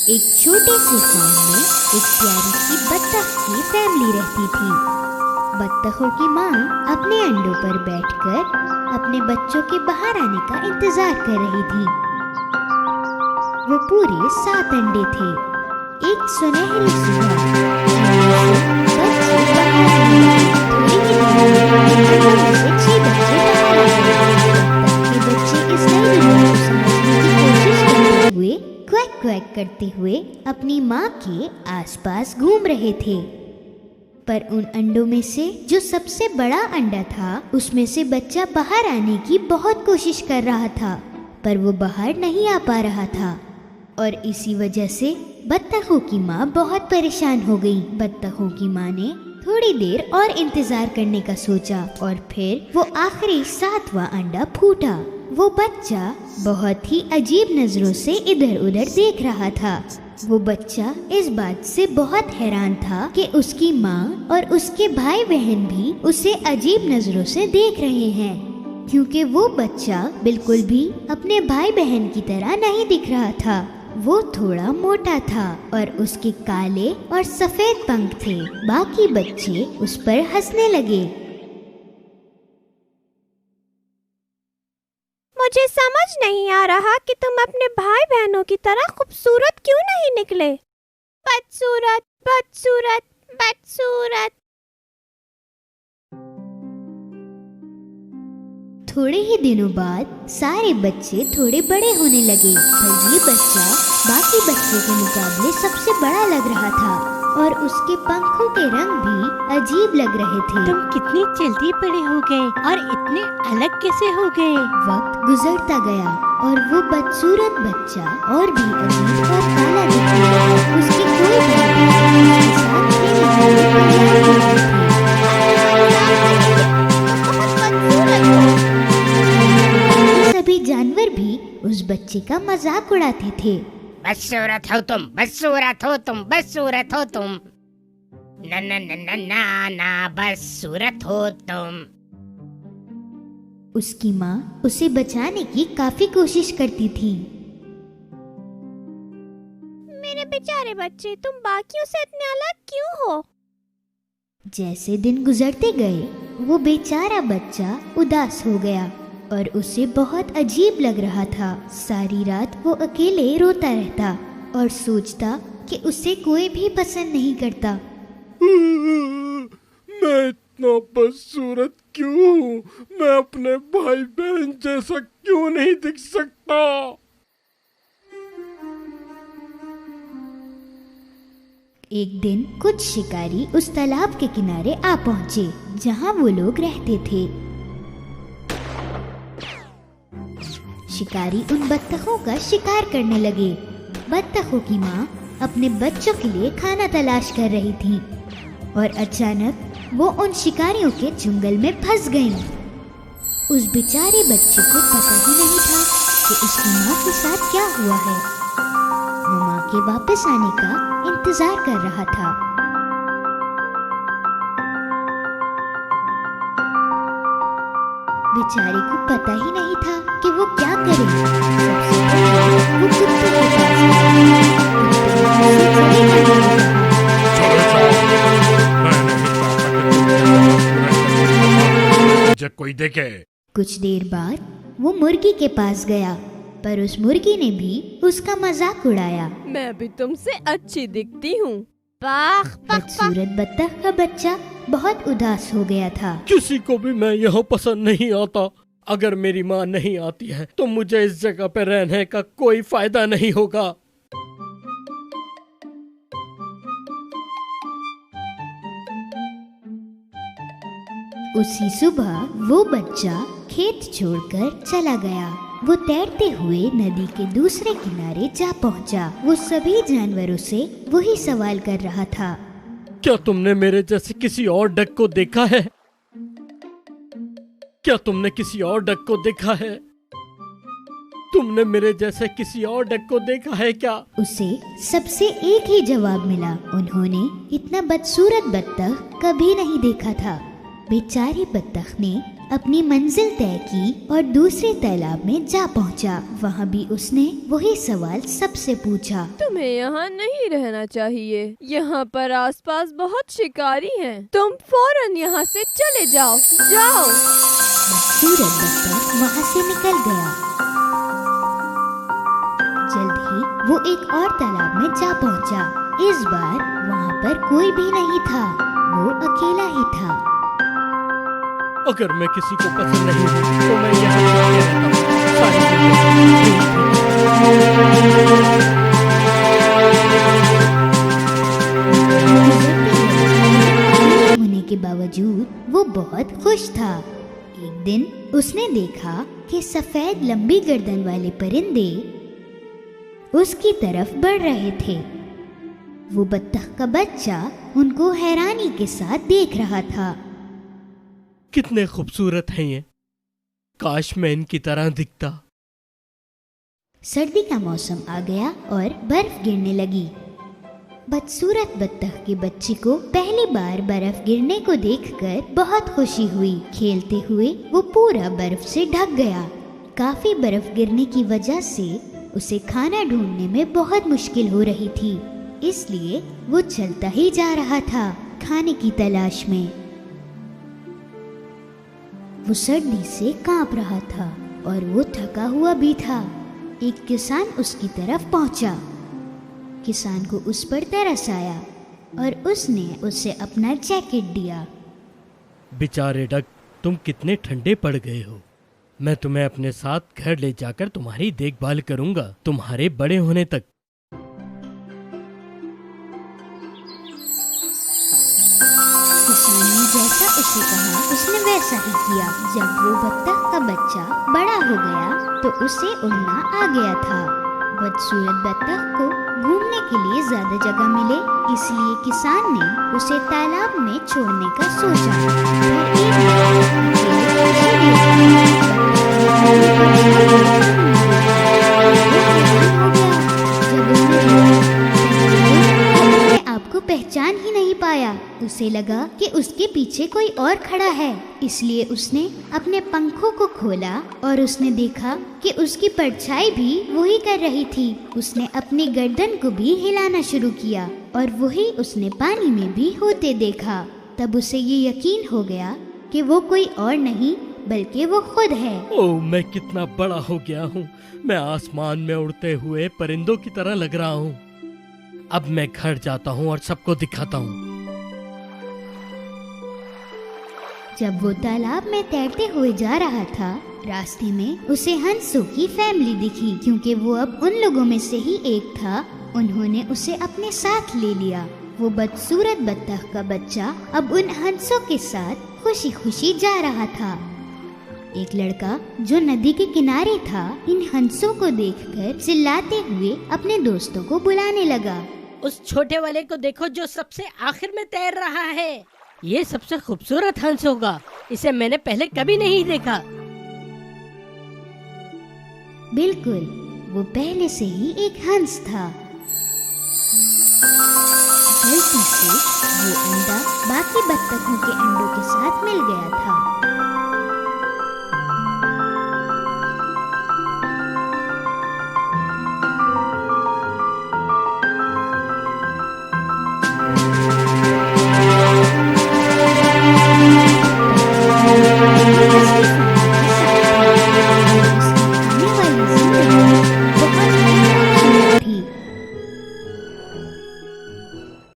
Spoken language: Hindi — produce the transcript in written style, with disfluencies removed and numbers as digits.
एक छोटे से फार्म में एक प्यारी सी बत्तख की फैमिली रहती थी। बत्तखों की माँ अपने अंडों पर बैठकर अपने बच्चों के बाहर आने का इंतजार कर रही थी। वो पूरे 7 अंडे थे। एक सुनहरी सुबह बच्चे बाहर आने लगे। थोड़ी ही देर में 6 बच्चे बाहर आ गए। बत्तख के बच्चे इस नई दुनिया को समझने की कोशिश करते हुए क्वैक क्वैक करते हुए अपनी माँ के आसपास घूम रहे थे। पर उन अंडों में से जो सबसे बड़ा अंडा था, उसमें से बच्चा बाहर आने की बहुत कोशिश कर रहा था, पर वो बाहर नहीं आ पा रहा था। और इसी वजह से बत्तखों की माँ बहुत परेशान हो गई। बत्तखों की माँ ने थोड़ी देर और इंतजार करने का सोचा और फिर वो आखिरी 7वां अंडा फूटा। वो बच्चा बहुत ही अजीब नजरों से इधर उधर देख रहा था। वो बच्चा इस बात से बहुत हैरान था कि उसकी माँ और उसके भाई बहन भी उसे अजीब नजरों से देख रहे हैं, क्योंकि वो बच्चा बिल्कुल भी अपने भाई बहन की तरह नहीं दिख रहा था। वो थोड़ा मोटा था और उसके काले और सफेद पंख थे। बाकी बच्चे उस पर हंसने लगे। मुझे समझ नहीं आ रहा कि तुम अपने भाई बहनों की तरह खूबसूरत क्यों नहीं निकले। बदसूरत, बदसूरत, बदसूरत। थोड़े ही दिनों बाद सारे बच्चे थोड़े बड़े होने लगे, पर ये बच्चा बाकी बच्चों के मुकाबले सबसे बड़ा लग रहा था और उसके पंखों के रंग भी अजीब लग रहे थे। तुम कितनी जल्दी बड़े हो गए और इतने अलग कैसे हो गए? वक्त गुजरता गया और वो बदसूरत बच्चा और भी अजीब और काला दिखने लगा। उसके कोई भाई बहन उसके साथ खेलने के लिए तैयार नहीं थे। सभी जानवर भी उस बच्चे का मजाक उड़ाते थे। बदसूरत हो तुम, बदसूरत हो तुम, बदसूरत हो तुम, ना ना ना ना ना ना, बदसूरत हो तुम। उसकी माँ उसे बचाने की काफी कोशिश करती थी। मेरे बेचारे बच्चे, तुम बाकियों से इतने अलग क्यों हो? जैसे दिन गुजरते गए, वो बेचारा बच्चा उदास हो गया और उसे बहुत अजीब लग रहा था। सारी रात वो अकेले रोता रहता और सोचता कि उसे कोई भी पसंद नहीं करता। मैं इतना बदसूरत क्यों हूँ? मैं अपने भाई बहन जैसा क्यों नहीं दिख सकता? एक दिन कुछ शिकारी उस तालाब के किनारे आ पहुँचे जहाँ वो लोग रहते थे। शिकारी उन बत्तखों का शिकार करने लगे। बत्तखों की माँ अपने बच्चों के लिए खाना तलाश कर रही थी और अचानक वो उन शिकारियों के चुंगल में फंस गई। उस बेचारे बच्चे को पता ही नहीं था कि उसकी माँ के साथ क्या हुआ है। वो माँ के वापस आने का इंतजार कर रहा था। बेचारे को पता ही नहीं था कि वो क्या करे। सबसे पहले वो कुत्ते के पास गया। जब कोई देखे। कुछ देर बाद वो मुर्गी के पास गया, पर उस मुर्गी ने भी उसका मजाक उड़ाया। मैं भी तुमसे अच्छी दिखती हूँ। बदसूरत बत्तख का बच्चा बहुत उदास हो गया था। किसी को भी मैं यहाँ पसंद नहीं आता। अगर मेरी माँ नहीं आती है तो मुझे इस जगह पे रहने का कोई फायदा नहीं होगा। उसी सुबह वो बच्चा खेत छोड़कर चला गया। वो तैरते हुए नदी के दूसरे किनारे जा पहुंचा। वो सभी जानवरों से वही सवाल कर रहा था। क्या तुमने मेरे जैसे किसी और डक को देखा है? क्या तुमने किसी और डक को देखा है? तुमने मेरे जैसे किसी और डक को देखा है क्या? उसे सबसे एक ही जवाब मिला। उन्होंने इतना बदसूरत बत्तख कभी नहीं देखा था। बेचारी बत्तख ने अपनी मंजिल तय की और दूसरे तालाब में जा पहुंचा। वहाँ भी उसने वही सवाल सबसे पूछा। तुम्हें यहाँ नहीं रहना चाहिए, यहाँ पर आसपास बहुत शिकारी हैं। तुम फौरन यहाँ से चले जाओ, जाओ। बदसूरत बत्तख वहाँ से निकल गया। जल्द ही वो एक और तालाब में जा पहुंचा। इस बार वहाँ पर कोई भी नहीं था, वो अकेला ही था। अगर मैं किसी को पसंद नहीं हूँ तो मैं यहाँ क्यों रहता हूँ? सारी जिंदगी होने के बावजूद वो बहुत खुश था। एक दिन उसने देखा कि सफेद लंबी गर्दन वाले परिंदे उसकी तरफ बढ़ रहे थे। वो बत्तख का बच्चा उनको हैरानी के साथ देख रहा था। कितने खूबसूरत हैं ये, काश मैं इनकी तरह दिखता। सर्दी का मौसम आ गया और बर्फ गिरने लगी। बदसूरत बत्तख के बच्चे को पहली बार बर्फ गिरने को देखकर बहुत खुशी हुई। खेलते हुए वो पूरा बर्फ से ढक गया। काफी बर्फ गिरने की वजह से उसे खाना ढूंढने में बहुत मुश्किल हो रही थी, इसलिए वो चलता ही जा रहा था खाने की तलाश में। वो सर्दी से कांप रहा था और वो थका हुआ भी था। एक किसान उसकी तरफ पहुंचा। किसान को उस पर तरस आया और उसने उसे अपना जैकेट दिया। बेचारे डक, तुम कितने ठंडे पड़ गए हो। मैं तुम्हें अपने साथ घर ले जाकर तुम्हारी देखभाल करूंगा तुम्हारे बड़े होने तक। किसान ने जैसा उसे कहा उसने वैसा ही किया। जब वो बत्तख का बच्चा बड़ा हो गया तो उसे उड़ना आ गया था। बदसूरत बत्तख को घूमने के लिए ज्यादा जगह मिले, इसलिए किसान ने उसे तालाब में छोड़ने का सोचा। पर एक आपको पहचान ही नहीं पाया। उसे लगा कि उसके पीछे कोई और खड़ा है, इसलिए उसने अपने पंखों को खोला और उसने देखा कि उसकी परछाई भी वही कर रही थी। उसने अपनी गर्दन को भी हिलाना शुरू किया और वही उसने पानी में भी होते देखा। तब उसे ये यकीन हो गया कि वो कोई और नहीं बल्कि वो खुद है। ओह, मैं कितना बड़ा हो गया हूँ। मैं आसमान में उड़ते हुए परिंदों की तरह लग रहा हूँ। अब मैं घर जाता हूँ और सबको दिखाता हूँ। जब वो तालाब में तैरते हुए जा रहा था, रास्ते में उसे हंसों की फैमिली दिखी। क्योंकि वो अब उन लोगों में से ही एक था, उन्होंने उसे अपने साथ ले लिया। वो बदसूरत बत्तख का बच्चा अब उन हंसों के साथ खुशी खुशी जा रहा था। एक लड़का जो नदी के किनारे था इन हंसों को देखकर चिल्लाते हुए अपने दोस्तों को बुलाने लगा। उस छोटे वाले को देखो जो सबसे आखिर में तैर रहा है। ये सबसे खूबसूरत हंस होगा, इसे मैंने पहले कभी नहीं देखा। बिल्कुल, वो पहले से ही एक हंस था। गलती से वो अंडा बाकी बत्तखों के अंडों के साथ मिल गया था।